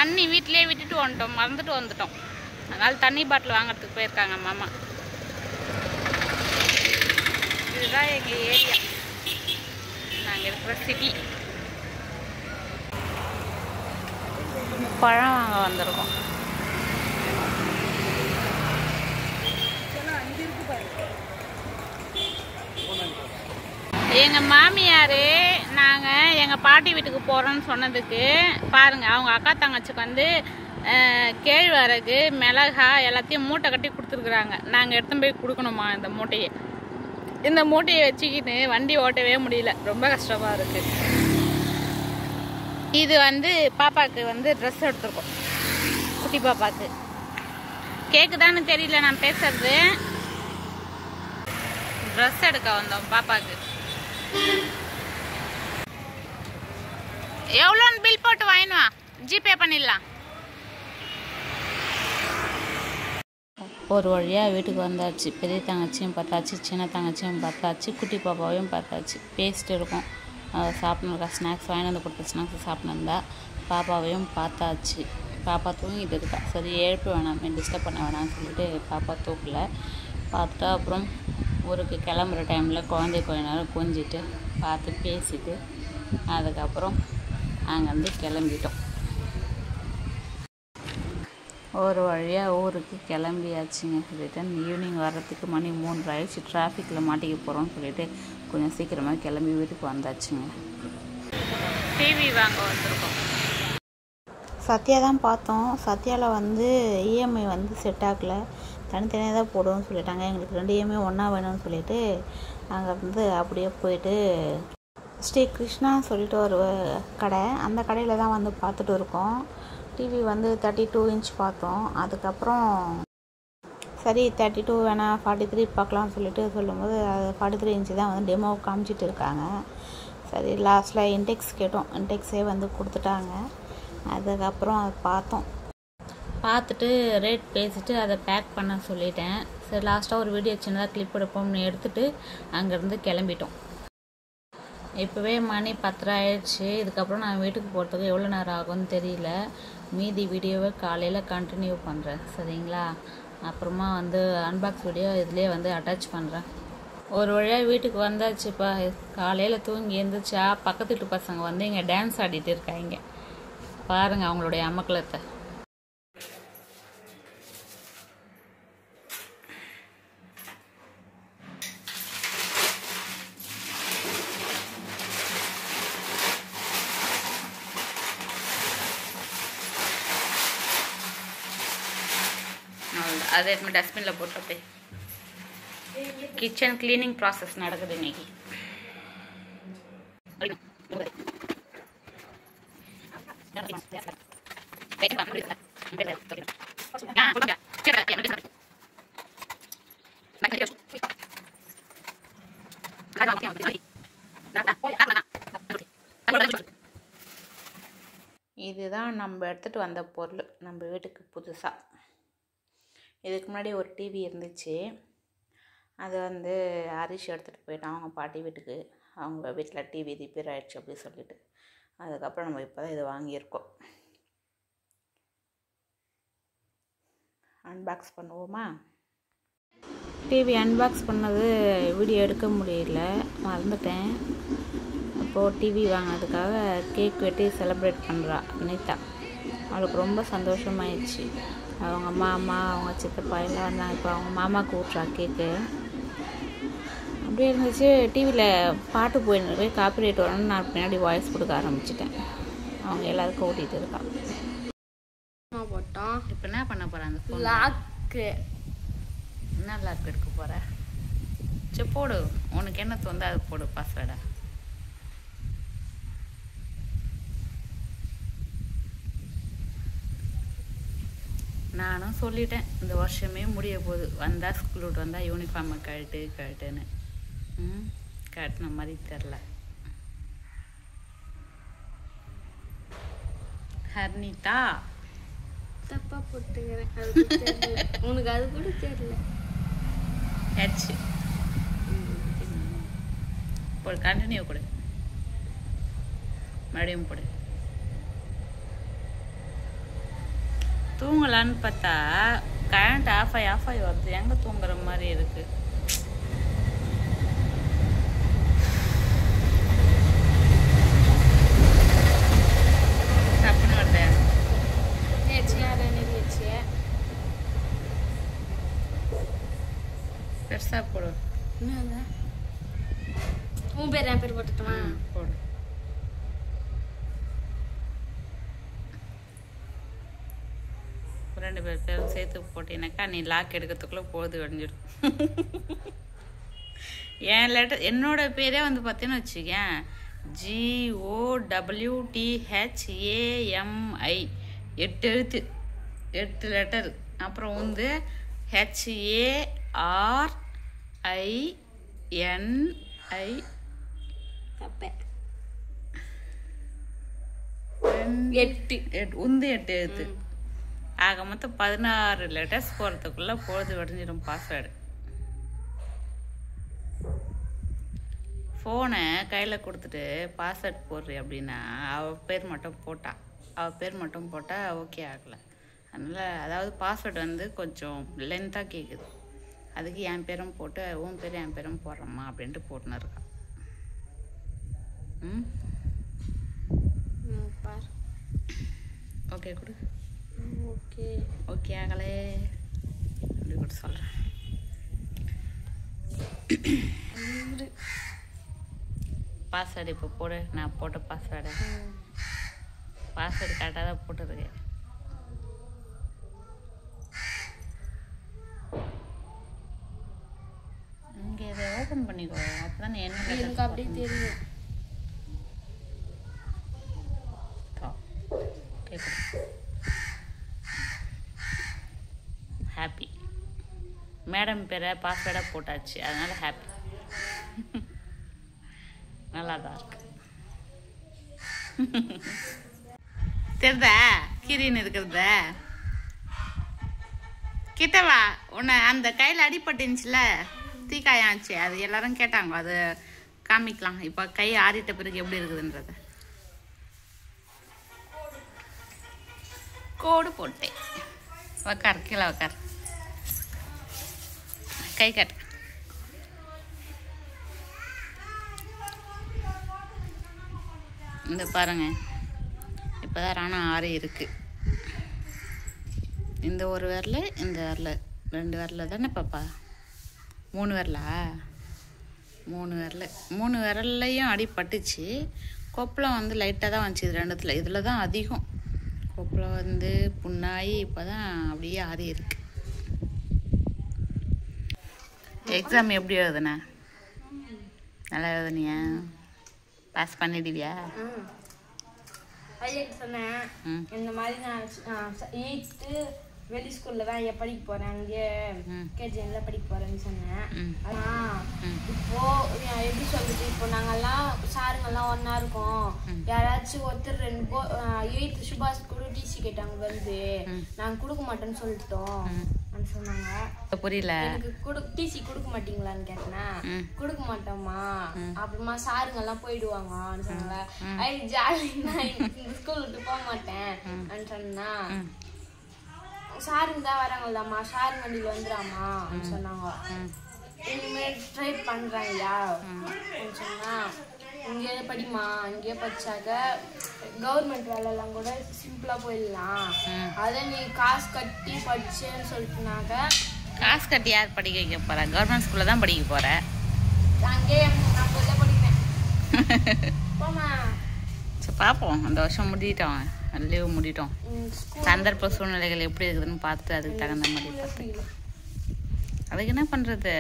தண்ணி வீட்டிலே விட்டுட்டு வந்துட்டோம், மறந்துட்டு வந்துட்டோம். அதனால் தண்ணி பாட்டில் வாங்கிறதுக்கு போயிருக்காங்க மாமா. இதுதான் எங்கள் ஏரியா, நாங்கள் இருக்கிற சிட்டி. பழம் வாங்க வந்திருக்கோம். எங்கள் மாமியார் நாங்கள் எங்கள் பாட்டி வீட்டுக்கு போகிறோன்னு சொன்னதுக்கு பாருங்கள், அவங்க அக்கா தங்கச்சிக்கு வந்து கேழ்வரகு, மிளகா எல்லாத்தையும் மூட்டை கட்டி கொடுத்துருக்குறாங்க. நாங்கள் எடுத்து போய் கொடுக்கணுமா இந்த மூட்டையை. இந்த மூட்டையை வச்சுக்கிட்டு வண்டி ஓட்டவே முடியல, ரொம்ப கஷ்டமாக இருக்குது. இது வந்து பாப்பாவுக்கு வந்து ட்ரெஸ் எடுத்துருக்கோம், குட்டி பாப்பாவுக்கு. கேக்குதான்னு தெரியல நான் பேசுறது. ட்ரெஸ் எடுக்க வந்தோம் பாப்பாவுக்கு. எவ்வளோன்னு பில் போட்டு வாங்கினு வா, ஜிபே பண்ணிடலாம். ஒரு வழியாக வீட்டுக்கு வந்தாச்சு. பெரிய தங்கச்சியும் பார்த்தாச்சு, சின்ன தங்கச்சியும் பார்த்தாச்சு, குட்டி பாப்பாவையும் பார்த்தாச்சு. பேசிட்டு இருக்கோம். சாப்பிட்ணுக்கா ஸ்நாக்ஸ் வாங்கி வந்து கொடுத்த ஸ்நாக்ஸ் சாப்பிட்ணுந்தா. பாப்பாவையும் பார்த்தாச்சு. பாப்பா தூங்கிட்டு இருக்கா. சரி எழுப்ப வேணாமே, டிஸ்டர்ப் பண்ண வேணாம்னு சொல்லிட்டு பாப்பா தூக்கல. பார்த்துட்டா அப்புறம் ஊருக்கு கிளம்புற டைமில் குழந்தை கொஞ்ச நேரம் கொஞ்சிட்டு பார்த்து பேசிட்டு அதுக்கப்புறம் அங்கேருந்து கிளம்பிட்டோம். ஒரு வழியாக ஊருக்கு கிளம்பியாச்சுங்க. ரிட்டன் ஈவினிங் வர்றதுக்கு மணி 3 ஆயிடுச்சு. டிராஃபிக்கில் மாட்டிக்க போகிறோம்னு சொல்லிட்டு கொஞ்சம் சீக்கிரமாக கிளம்பி வீட்டுக்கு வந்தாச்சுங்க. டிவி வாங்க வந்திருக்கோம். சத்யா தான் பார்த்தோம். சத்யாவில் வந்து இஎம்ஐ வந்து செட் ஆகலை, தனித்தனியாக தான் போடுவோம்னு சொல்லிட்டாங்க. எங்களுக்கு 2 இஎம்ஐ ஒன்றா வேணும்னு சொல்லிட்டு அங்கே வந்து அப்படியே போயிட்டு ஸ்ரீ கிருஷ்ணா சொல்லிட்டு ஒரு கடை, அந்த கடையில் தான் வந்து பார்த்துட்டு இருக்கோம். டிவி வந்து 32 இன்ச் பார்த்தோம். அதுக்கப்புறம் சரி 32 வேணாம் 43 பார்க்கலாம்னு சொல்லிட்டு சொல்லும்போது அது 43 இன்ச்சு தான் வந்து டெமோ காமிச்சிட்டு இருக்காங்க. சரி லாஸ்ட்டில் இன்டெக்ஸ் கேட்டோம், இன்டெக்ஸே வந்து கொடுத்துட்டாங்க. அதுக்கப்புறம் அதை பார்த்தோம். பார்த்துட்டு ரேட் பேசிட்டு அதை பேக் பண்ண சொல்லிட்டேன். சரி லாஸ்ட்டாக ஒரு வீடியோ சின்னதாக கிளிப் எடுப்போம்னு எடுத்துகிட்டு அங்கேருந்து கிளம்பிட்டோம். இப்போவே மணி 10 ஆயிடுச்சு. இதுக்கப்புறம் நான் வீட்டுக்கு போகிறதுக்கு எவ்வளோ நேரம் ஆகும்னு தெரியல. மீதி வீடியோவை காலையில் கண்டினியூ பண்ணுறேன், சரிங்களா? அப்புறமா வந்து அன்பாக்ஸ் வீடியோ இதிலே வந்து அட்டாச் பண்ணுறேன். ஒரு வழியாக வீட்டுக்கு வந்தாச்சுப்பா. காலையில் தூங்கி எழுந்திரிச்சா பக்கத்து வீட்டு பசங்க வந்து இங்கே டான்ஸ் ஆடிட்டு இருக்காங்க. பாருங்கள் அவங்களுடைய அமக்கலத்தை. அதை டஸ்ட்பினில் போட்டு அப்படியே கிச்சன் கிளீனிங் ப்ராசஸ் நடக்குது இன்னைக்கு. இதுதான் நம்ம எடுத்துகிட்டு வந்த பொருள் நம்ம வீட்டுக்கு புதுசாக. இதுக்கு முன்னாடி ஒரு டிவி இருந்துச்சு, அது வந்து ஹரிஷ் எடுத்துகிட்டு போயிட்டான் அவங்க பாட்டி வீட்டுக்கு. அவங்க வீட்டில் டிவி ரிப்பேர் ஆகிடுச்சு அப்படி சொல்லிட்டு. அதுக்கப்புறம் நம்ம இப்போ தான் இதை வாங்கியிருக்கோம். அன்பாக்ஸ் பண்ணுவோமா? டிவி அன்பாக்ஸ் பண்ணது வீடியோ எடுக்க முடியல, மறந்துட்டேன். அப்போது டிவி வாங்கினதுக்காக கேக் வெட்டி செலிப்ரேட் பண்ணுறா அனிதா. அவளுக்கு ரொம்ப சந்தோஷமாயிடுச்சு. அவங்க மாமா அவங்க சித்தப்பா எல்லாம் வந்தாங்க. இப்போ அவங்க மாமாவுக்கு ஊட்டுறா கேக்கு. அப்படியே இருந்துச்சு. டிவியில் பாட்டு போய் காப்பிரைட் வரணும்னு நான் பின்னாடி வாய்ஸ் கொடுக்க ஆரம்பிச்சிட்டேன். அவங்க எல்லாருக்கும் ஓட்டிகிட்டு இருக்காங்க. போட்டோம். இப்போ என்ன பண்ண போகிறேன்? அந்த லாக்கு என்ன லாக் எடுக்க போகிற? சரி போடு, உனக்கு என்ன தோணுதோ அது போடு பாஸ்வேர்டை. நானும் சொல்லிட்டேன் இந்த வருஷமே முடிய போகுது. வந்தால் ஸ்கூல் விட்டு வந்தால் யூனிஃபார்மை கழட்டுன்னு கட்டின மாதிரி தெரில. ஹர்னிதா தப்பா போட்டுக்கிறேன், உனக்கு அது கூட தெரியல. ஹெச் போடு, கண்டினியூ கொடு, மறுபடியும் போடு. தூங்கலான்னு பார்த்தா கரண்ட் ஆஃப் ஆகி வருது. எங்கே தூங்குற மாதிரி இருக்கு. தப்புன்னு வருது. பெருசா போடு. உன் பேர் என் பேர் போட்டுட்டுமா? போடு. ரெண்டு பேரும் சேர்த்து போட்டீங்கன்னாக்கா நீ லாக் எடுக்கிறதுக்குள்ள பொழுது வெடிஞ்சிடும். என் லெட்டர் என்னோட பேரே வந்து பார்த்தீங்கன்னு வச்சுக்கேன், GOWTHAMI 8 எழுத்து, 8 லெட்டர். அப்புறம் வந்து HARINI உந்து 8 எழுத்து. ஆக மொத்தம் 16 லெட்டர்ஸ் போகிறதுக்குள்ள பொழுது வெடிஞ்சிடும். பாஸ்வேர்டு. ஃபோனை கையில் கொடுத்துட்டு பாஸ்வேர்ட் போடுறி அப்படின்னா அவள் பேர் மட்டும் போட்டால் ஓகே ஆகலை. அதனால் அதாவது பாஸ்வேர்டு வந்து கொஞ்சம் லென்த்தாக கேட்குது. அதுக்கு என் பேரும் போட்டு உன் பேர் என் பேரும் போடுறம்மா அப்படின்ட்டு போட்டுன்னு இருக்கான். ஓகே கொடு. ஓகே ஆகலே அப்படி கூட சொல்கிறேன். பாஸ்வேர்டு இப்போ போடு. நான் போட்ட பாஸ்வேர்டு கரெக்டாக தான் போட்டுருக்கேன். இங்கே இதை ஓப்பன் பண்ணிக்கோ. அப்போ தான் என்ன எனக்கு அப்படியே தெரியும். ஹாப்பி. மேடம் பேரை பாஸ்வேர்டாக போட்டாச்சு, அதனால ஹாப்பி. நல்லா தான் இருக்கு. தெரிதா கிரின்னு இருக்கிறத? கிட்டவா உன்னை அந்த கையில் அடிபட்டுச்சுல, தீக்காயாச்சு. அது எல்லாரும் கேட்டாங்க, அது காமிக்கலாம். இப்போ கை ஆறிட்ட பிறகு எப்படி இருக்குதுன்றத கோடு போட்டேன். உக்கார், கீழே உக்கார். கை கட்டு. இந்த பாருங்க, இப்போதான் ராணா 6 இருக்கு. இந்த ஒரு விரல், இந்த விரல், 2 விரல தானே பாப்பா? 3 விரலா? 3 விரல்லையும் அடிபட்டுச்சு. கொப்பளம் வந்து லைட்டாக தான் வந்துச்சு. இது 2த்துல, இதில் தான் அதிகம். கொப்பளம் வந்து புண்ணாகி இப்போ தான் அப்படியே 6 இருக்கு. எக்ஸாம் எப்படி எழுதுனா? நல்லா எழுதுனியா? பாஸ் பண்ணிடுவியா? சொன்னேன் இந்த மாதிரி நான் 8th வெளி ஸ்கூல்ல தான் படிக்க போறேன், அங்கே கேஜிஎன்ல படிக்க போறேன்னு சொன்னேன். இப்போ எப்படி சொல்றது, இப்போ நாங்கெல்லாம் சாருங்கெல்லாம் ஒன்னா இருக்கோம். யாராச்சும் ஒருத்தர் 8th சுபாஷ் கூட டிசி கேட்டாங்க, வந்து நாங்க கொடுக்க மாட்டோம்னு சொல்லிட்டோம் சொன்னாங்க. புரியல. எனக்கு டிசி கொடுக்க மாட்டீங்களான்னு கேட்டேன்னா, கொடுக்க மாட்டோமா, அப்புறமா சாருங்க எல்லாம் போயிடுவாங்கன்னு சொன்னாங்க. ஜாலி, நான் இந்த ஸ்கூல் விட்டு போக மாட்டேன் சொன்னா, சாருங்க தான் வராங்களாமா, சாரு வண்டியில் வந்துடாமா சொன்னாங்க. இனிமேல் ட்ரை பண்றாங்களா சொன்னா, இங்கேயே படிமா, இங்கேயே படிச்சாக்க கவர்மெண்ட் வேலையெல்லாம் கூட சிம்பிளா போயிடலாம். அதை நீ காசு கட்டி படிச்சேன்னு சொல்லிட்டுனாக்க, காசு கட்டி யார் படிக்க வைக்க போற? கவர்மெண்ட் ஸ்கூல்ல தான் படிக்க போற. அங்கேயே நான் போய் படிப்பேன். போமா. சரி பார்ப்போம், அந்த வருஷம் முடிட்டோம், லீவு முடிட்டோம். சந்தர்ப்ப சூழ்நிலைகள் எப்படி இருக்குதுன்னு பார்த்துட்டு அதுக்கு தகுந்த மாதிரி பார்த்து. அதுக்கு என்ன பண்றது?